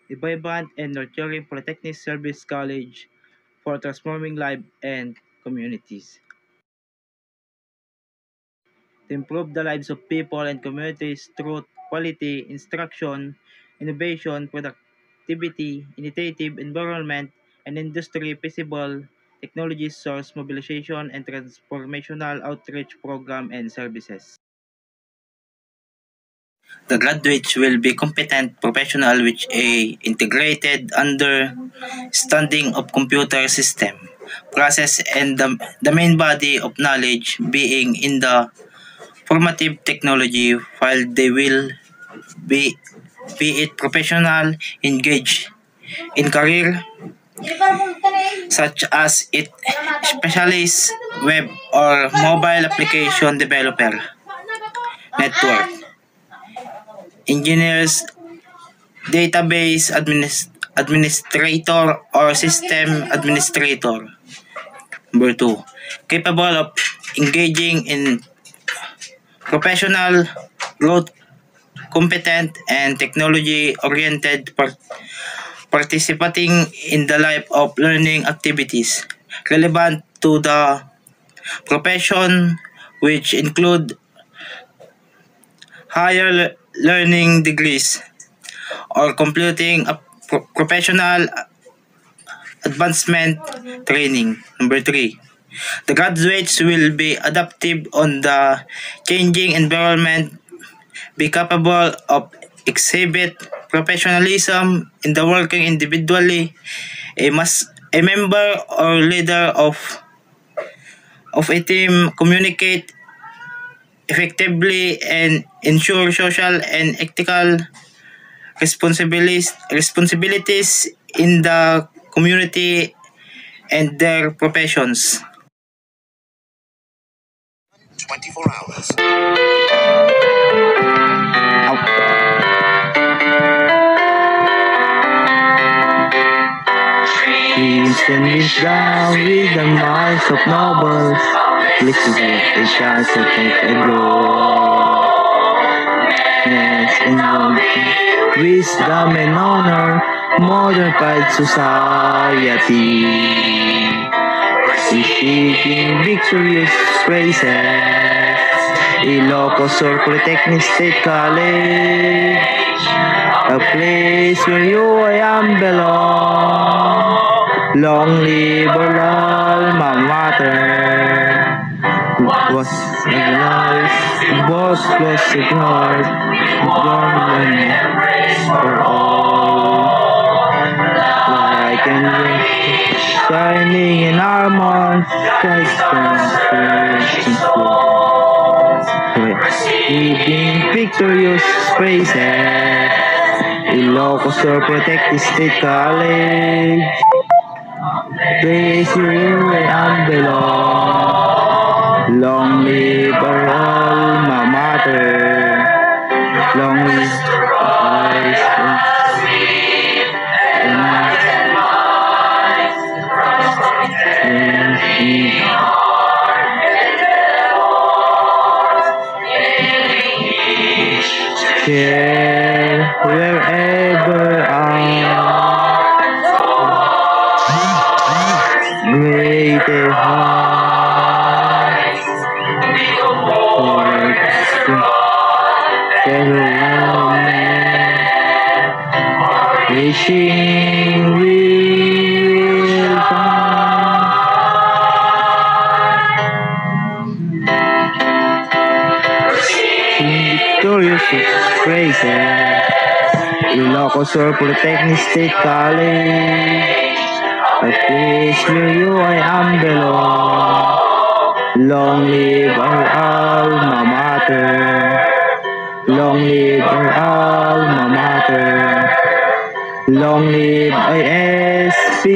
a vibrant and nurturing Polytechnic Service College for transforming lives and communities. To improve the lives of people and communities through quality instruction, innovation, productivity, initiative, environment, and industry feasible technology source mobilization and transformational outreach program and services. The graduates will be competent professional with a integrated understanding of computer system, process and the main body of knowledge being in the formative technology while they will be be it professional engaged in career such as it specialist web or mobile application developer network engineers database administrator or system administrator. Number two, capable of engaging in professional growth, competent and technology-oriented participating in the life of learning activities relevant to the profession which include higher learning degrees or completing a professional advancement training. Number three, the graduates will be adaptive on the changing environment, be capable of exhibit professionalism in the working individually, a member or leader of a team, communicate effectively and ensure social and ethical responsibilities in the community and their professions. 24 hours. Dreams and reach down with the minds of nobles. Let's give a chance to take a grow. Yes, and wisdom and honor, modern pride society. Receiving victorious praises. Ilocos or Polytechnic State College, a place where you I am belong. Long live our alma mater. Was life, was close ignored, gone for all. Like an shining in our month, receiving victorious praises. Ilocos or Protected State College, place where I belong. Long live our alma mater. Long live share wherever I am. Greater heart, wishing will come. Victorious praises, Ilocos or Polytechnic State College, a place where you I am belong. Long live our alma mater. Long live our alma mater. Long live ISPSC.